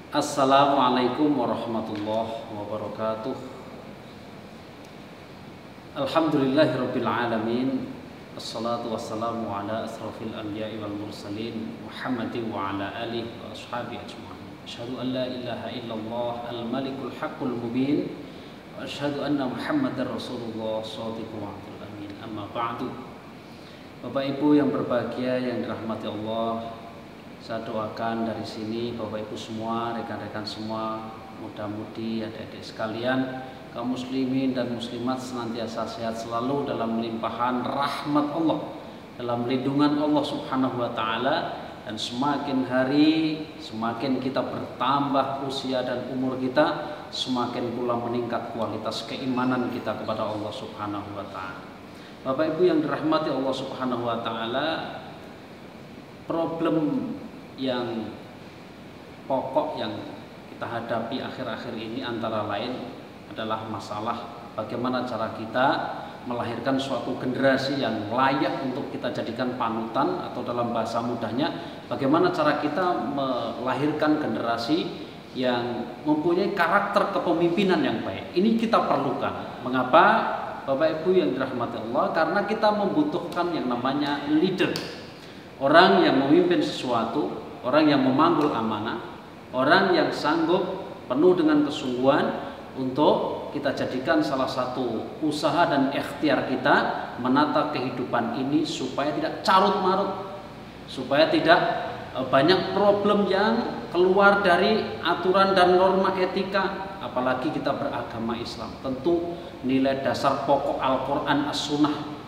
Assalamualaikum warahmatullahi wabarakatuh. Alhamdulillahirabbil alamin. Assalatu wassalamu ala asrafil anbiya'i wal mursalin Muhammadin wa ala alihi wa ashabihi ajma'in. Asyhadu an la ilaha illallah al-malikul haqqul mubin wa asyhadu anna Muhammadar Rasulullah shadiqul wa'dul amin. Amma ba'du. Bapak Ibu yang berbahagia yang dirahmati Allah, saya doakan dari sini Bapak Ibu semua, rekan-rekan semua, mudah-mudi adik-adik sekalian, kaum muslimin dan muslimat senantiasa sehat selalu dalam limpahan rahmat Allah, dalam lindungan Allah Subhanahu wa taala, dan semakin hari semakin kita bertambah usia dan umur kita, semakin pula meningkat kualitas keimanan kita kepada Allah Subhanahu wa taala. Bapak Ibu yang dirahmati Allah Subhanahu wa taala, problem yang pokok yang kita hadapi akhir-akhir ini antara lain adalah masalah bagaimana cara kita melahirkan suatu generasi yang layak untuk kita jadikan panutan, atau dalam bahasa mudahnya bagaimana cara kita melahirkan generasi yang mempunyai karakter kepemimpinan yang baik. Ini kita perlukan. Mengapa Bapak Ibu yang dirahmati Allah? Karena kita membutuhkan yang namanya leader, orang yang memimpin sesuatu, orang yang memanggul amanah, orang yang sanggup penuh dengan kesungguhan untuk kita jadikan salah satu usaha dan ikhtiar kita menata kehidupan ini supaya tidak carut marut, supaya tidak banyak problem yang keluar dari aturan dan norma etika. Apalagi kita beragama Islam, tentu nilai dasar pokok Al-Quran As-Sunnah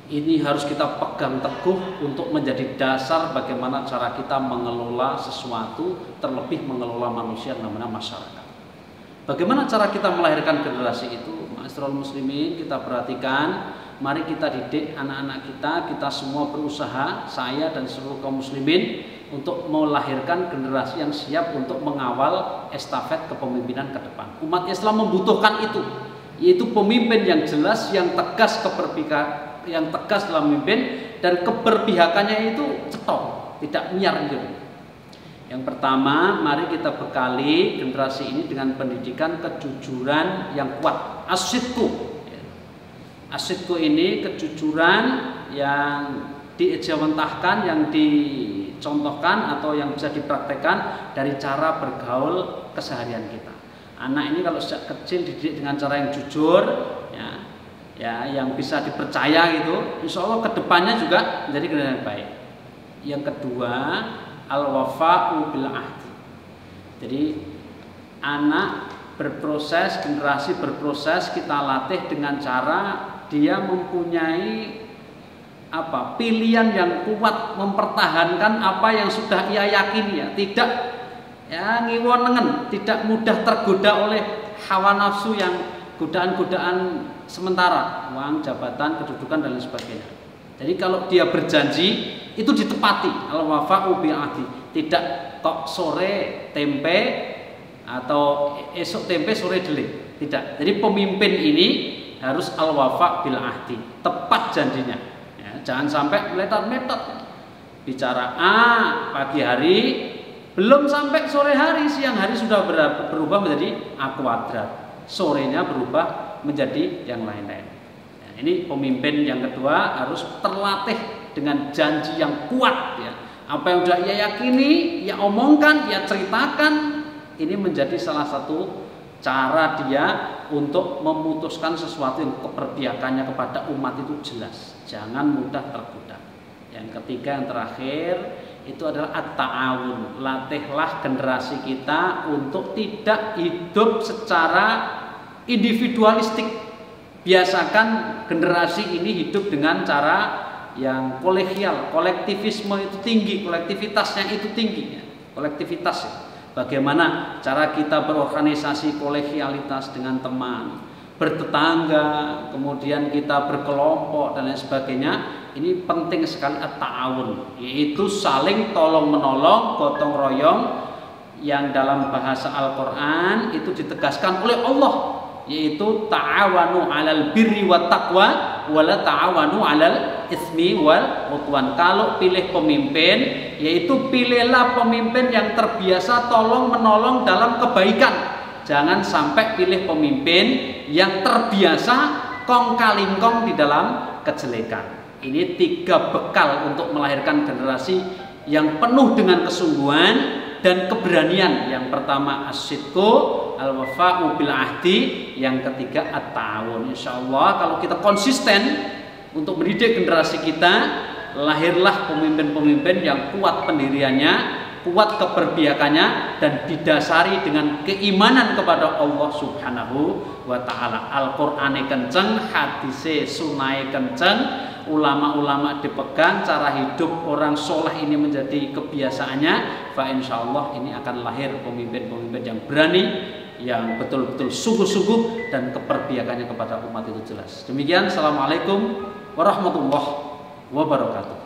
ini harus kita pegang teguh untuk menjadi dasar bagaimana cara kita mengelola sesuatu, terlebih mengelola manusia yang namanya masyarakat. Bagaimana cara kita melahirkan generasi itu? Ma'asyiral muslimin, kita perhatikan, mari kita didik anak-anak kita semua berusaha, saya dan seluruh kaum muslimin, untuk melahirkan generasi yang siap untuk mengawal estafet kepemimpinan ke depan. Umat Islam membutuhkan itu, yaitu pemimpin yang jelas, yang tegas yang tegas dalam memimpin, dan keberpihakannya itu cetok, tidak miar gitu. Yang pertama, mari kita bekali generasi ini dengan pendidikan kejujuran yang kuat. Asidku ini kejujuran yang diejawantahkan, yang dicontohkan atau yang bisa dipraktekkan dari cara bergaul keseharian kita. Anak ini kalau sejak kecil dididik dengan cara yang jujur, ya, yang bisa dipercaya gitu, insya Allah kedepannya juga menjadi generasi yang baik. Yang kedua, al-wafa'u bil ahdi. Jadi anak berproses, generasi berproses, kita latih dengan cara dia mempunyai pilihan yang kuat, mempertahankan apa yang sudah ia yakini, ya, tidak ngiwonengen, tidak mudah tergoda oleh hawa nafsu yang godaan-godaan sementara, uang, jabatan, kedudukan dan lain sebagainya. Jadi kalau dia berjanji itu ditepati, al-wafa'u bil ahdi. Tidak kok sore tempe atau esok tempe sore delik. Tidak. Jadi pemimpin ini harus al-wafa' bil ahdi, tepat janjinya. Ya, jangan sampai meletot-meletot. Bicara A pagi hari, belum sampai sore hari, siang hari sudah berubah menjadi A kuadrat. Sorenya berubah menjadi yang lain-lain. Nah, ini pemimpin yang kedua harus terlatih dengan janji yang kuat, ya. Apa yang sudah ia yakini, ia omongkan, ia ceritakan, ini menjadi salah satu cara dia untuk memutuskan sesuatu yang keberpihakannya kepada umat itu jelas. Jangan mudah tergoda. Yang ketiga, yang terakhir, itu adalah at-ta'awun. Latihlah generasi kita untuk tidak hidup secara individualistik. Biasakan generasi ini hidup dengan cara yang kolegial, kolektivisme itu tinggi, kolektivitasnya itu tinggi, ya. Kolektivitas, ya. Bagaimana cara kita berorganisasi kolegialitas dengan teman, bertetangga, kemudian kita berkelompok dan lain sebagainya. Ini penting sekali at-ta'awun, yaitu saling tolong menolong, gotong royong, yang dalam bahasa Al-Quran itu ditegaskan oleh Allah, yaitu ta'awanu 'alal birri wat taqwa wala ta'awanu 'alal ismi wal udwan. Kalau pilih pemimpin yaitu pilihlah pemimpin yang terbiasa tolong menolong dalam kebaikan. Jangan sampai pilih pemimpin yang terbiasa kong kaling kong di dalam kejelekan. Ini 3 bekal untuk melahirkan generasi yang penuh dengan kesungguhan dan keberanian. Yang pertama as-sidqu, al-wafa'u bil ahdi, yang ketiga at-ta'awun. Insyaallah kalau kita konsisten untuk mendidik generasi kita, lahirlah pemimpin-pemimpin yang kuat pendiriannya, kuat keberpihakannya, dan didasari dengan keimanan kepada Allah Subhanahu wa ta'ala. Al-Qur'ane kenceng, hadise sunai kenceng, ulama-ulama dipegang, cara hidup orang soleh ini menjadi kebiasaannya. Fa insyaallah ini akan lahir pemimpin-pemimpin yang berani, yang betul-betul sungguh-sungguh, dan keberpihakannya kepada umat itu jelas. Demikian, assalamualaikum warahmatullahi wabarakatuh.